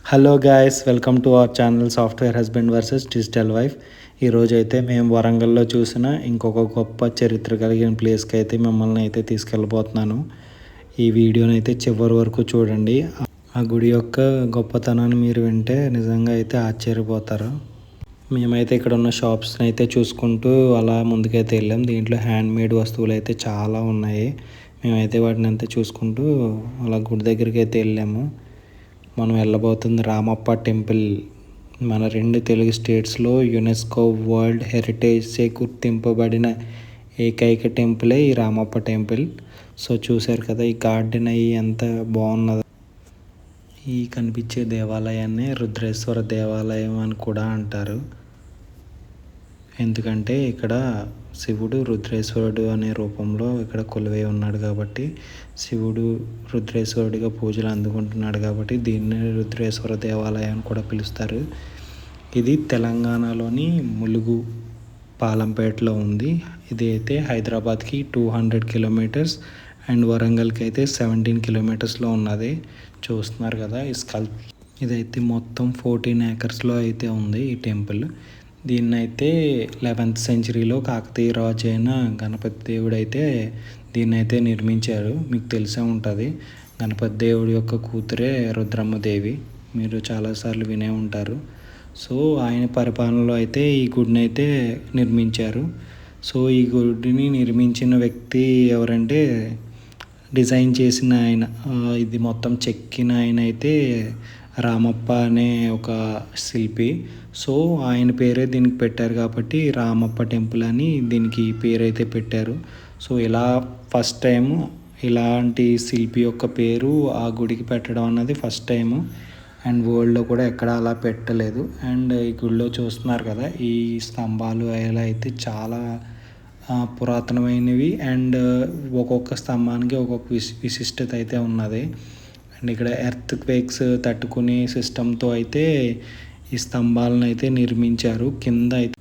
Hello guys, welcome to our channel software husband versus digital wife. ఈరోజు అయితే మేము వరంగల్లో చూసిన ఇంకొక గొప్ప చరిత్ర కలిగిన ప్లేస్కి అయితే మిమ్మల్ని అయితే తీసుకెళ్ళబోతున్నాను. ఈ వీడియోని అయితే చివరి వరకు చూడండి. ఆ గుడి యొక్క గొప్పతనాన్ని మీరు వింటే నిజంగా అయితే ఆశ్చర్యపోతారు. మేమైతే ఇక్కడ ఉన్న షాప్స్ని అయితే చూసుకుంటూ అలా ముందుకైతే వెళ్ళాం. దీంట్లో హ్యాండ్మేడ్ వస్తువులు అయితే చాలా ఉన్నాయి. మేమైతే వాటిని అంతా చూసుకుంటూ అలా గుడి దగ్గరికి అయితే వెళ్ళాము. మనం వెళ్ళబోతుంది రామప్ప టెంపుల్. మన 2 తెలుగు స్టేట్స్లో యునెస్కో వరల్డ్ హెరిటేజ్ గుర్తింపబడిన ఏకైక టెంపులే ఈ రామప్ప టెంపుల్. సో చూశారు కదా, ఈ గార్డెన్ అయ్యి ఎంత బాగున్నదో. ఈ కనిపించే దేవాలయాన్ని రుద్రేశ్వర దేవాలయం అని కూడా అంటారు. ఎందుకంటే ఇక్కడ శివుడు రుద్రేశ్వరుడు అనే రూపంలో ఇక్కడ కొలువై ఉన్నాడు కాబట్టి, శివుడు రుద్రేశ్వరుడిగా పూజలు అందుకుంటున్నాడు కాబట్టి దీన్ని రుద్రేశ్వర దేవాలయం అని కూడా పిలుస్తారు. ఇది తెలంగాణలోని ములుగు పాలంపేటలో ఉంది. ఇది అయితే హైదరాబాద్కి 200 కిలోమీటర్స్ అండ్ వరంగల్కి అయితే 17 కిలోమీటర్స్లో ఉన్నది. చూస్తున్నారు కదా ఈ ఇదైతే మొత్తం 14 ఏకర్స్లో అయితే ఉంది ఈ టెంపుల్. దీన్నైతే 11th సెంచరీలో కాకతీయ రాజు అయిన గణపతి దేవుడు అయితే దీన్నైతే నిర్మించారు. మీకు తెలిసే ఉంటుంది, గణపతి దేవుడి యొక్క కూతురే రుద్రమ్మదేవి. మీరు చాలాసార్లు వినే ఉంటారు. సో ఆయన పరిపాలనలో అయితే ఈ గుడిని అయితే నిర్మించారు. సో ఈ గుడిని నిర్మించిన వ్యక్తి ఎవరంటే, డిజైన్ చేసిన ఆయన, ఇది మొత్తం చెక్కిన ఆయన అయితే రామప్ప అనే ఒక శిల్పి. సో ఆయన పేరే దీనికి పెట్టారు కాబట్టి రామప్ప టెంపుల్ అని దీనికి పేరైతే పెట్టారు. సో ఇలా ఫస్ట్ టైము ఇలాంటి శిల్పి యొక్క పేరు ఆ గుడికి పెట్టడం అన్నది ఫస్ట్ టైము. అండ్ వరల్డ్లో కూడా ఎక్కడ అలా పెట్టలేదు. అండ్ ఈ గుడిలో చూస్తున్నారు కదా, ఈ స్తంభాలు అలా అయితే చాలా పురాతనమైనవి. అండ్ ఒక్కొక్క స్తంభానికి ఒక్కొక్క విశిష్టత అయితే ఉన్నది. అండ్ ఇక్కడ ఎర్త్ క్వేక్స్ తట్టుకునే సిస్టంతో అయితే ఈ స్తంభాలను అయితే నిర్మించారు. కింద అయితే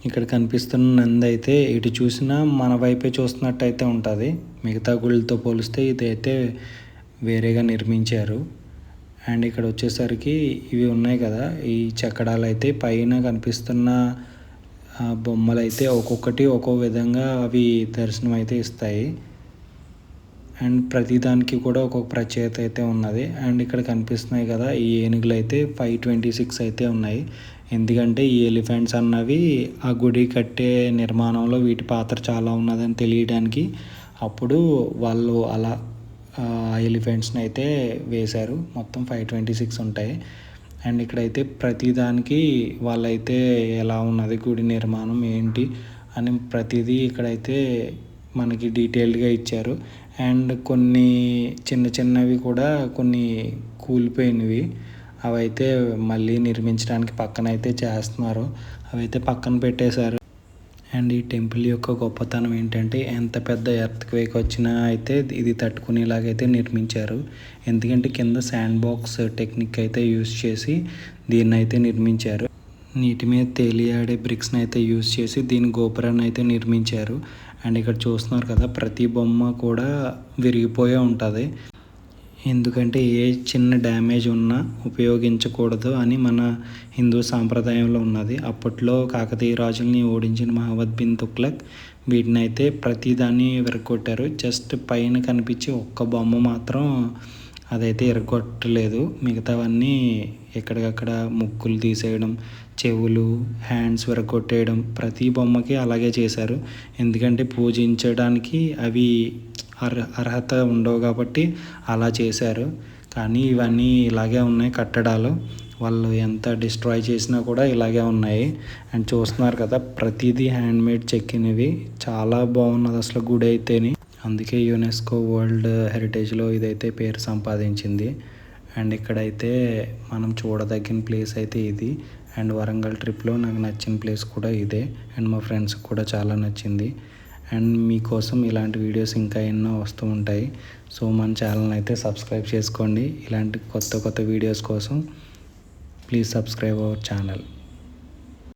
ఇక్కడ కనిపిస్తున్న నంది అయితే ఇటు చూసినా మన వైపే చూస్తున్నట్టు అయితే ఉంటుంది. మిగతా గుళ్ళతో పోలిస్తే ఇది అయితే వేరేగా నిర్మించారు. అండ్ ఇక్కడ వచ్చేసరికి ఇవి ఉన్నాయి కదా, ఈ చెక్కడాలు అయితే పైన కనిపిస్తున్న బొమ్మలు అయితే ఒక్కొక్కటి ఒక్కో విధంగా అవి దర్శనం అయితే ఇస్తాయి. అండ్ ప్రతిదానికి కూడా ఒక్కొక్క ప్రత్యేకత అయితే ఉన్నది. అండ్ ఇక్కడ కనిపిస్తున్నాయి కదా ఈ ఏనుగులు అయితే 526 అయితే ఉన్నాయి. ఎందుకంటే ఈ ఎలిఫెంట్స్ అన్నవి ఆ గుడి కట్టే నిర్మాణంలో వీటి పాత్ర చాలా ఉన్నదని తెలియడానికి అప్పుడు వాళ్ళు అలా ఎలిఫెంట్స్ని అయితే వేశారు. మొత్తం 526 ఉంటాయి. అండ్ ఇక్కడైతే ప్రతిదానికి వాళ్ళైతే ఎలా ఉన్నది గుడి నిర్మాణం ఏంటి అని ప్రతిదీ ఇక్కడైతే మనకి డీటెయిల్డ్గా ఇచ్చారు. అండ్ కొన్ని చిన్న చిన్నవి కూడా కొన్ని కూలిపోయినవి అవైతే మళ్ళీ నిర్మించడానికి పక్కన అయితే చేస్తున్నారు. అవైతే పక్కన పెట్టేశారు. అండ్ ఈ టెంపుల్ యొక్క గొప్పతనం ఏంటంటే, ఎంత పెద్ద ఎర్త్ క్వేక్ వచ్చినా అయితే ఇది తట్టుకునేలాగైతే నిర్మించారు. ఎందుకంటే కింద శాండ్ బాక్స్ టెక్నిక్ అయితే యూస్ చేసి దీన్ని అయితే నిర్మించారు. నీటి మీద తేలియాడే బ్రిక్స్ని అయితే యూస్ చేసి దీని గోపురాన్ని అయితే నిర్మించారు. అండ్ ఇక్కడ చూస్తున్నారు కదా, ప్రతి బొమ్మ కూడా విరిగిపోయే ఉంటుంది. ఎందుకంటే ఏ చిన్న డ్యామేజ్ ఉన్నా ఉపయోగించకూడదు అని మన హిందూ సాంప్రదాయంలో ఉన్నది. అప్పట్లో కాకతీయ రాజుల్ని ఓడించిన మహమ్మద్ బిన్ తుగ్లక్ వీటిని అయితే ప్రతిదాన్ని విరగొట్టారు. జస్ట్ పైన కనిపించి ఒక్క బొమ్మ మాత్రం అదైతే విరగొట్టలేదు. మిగతావన్నీ ఎక్కడికక్కడ ముక్కులు తీసేయడం, చెవులు, హ్యాండ్స్ విరగొట్టేయడం ప్రతి బొమ్మకి అలాగే చేశారు. ఎందుకంటే పూజించడానికి అవి అర్హత ఉండవు కాబట్టి అలా చేశారు. కానీ ఇవన్నీ ఇలాగే ఉన్నాయి కట్టడాలు. వాళ్ళు ఎంత డిస్ట్రాయ్ చేసినా కూడా ఇలాగే ఉన్నాయి. అండ్ చూస్తున్నారు కదా, ప్రతిదీ హ్యాండ్మేడ్ చెక్కినవి. చాలా బాగున్నది అసలు గుడి అయితేని. అందుకే యునెస్కో వరల్డ్ హెరిటేజ్లో ఇదైతే పేరు సంపాదించింది. అండ్ ఇక్కడైతే మనం చూడదగిన ప్లేస్ అయితే ఇది. అండ్ వరంగల్ ట్రిప్లో నాకు నచ్చిన ప్లేస్ కూడా ఇదే. అండ్ మా ఫ్రెండ్స్కి కూడా చాలా నచ్చింది. అండ్ మీకోసం ఇలాంటి వీడియోస్ ఇంకా ఎన్నో వస్తూ ఉంటాయి. సో మన ఛానల్ని అయితే సబ్స్క్రైబ్ చేసుకోండి. ఇలాంటి కొత్త వీడియోస్ కోసం ప్లీజ్ సబ్స్క్రైబ్ అవర్ ఛానల్.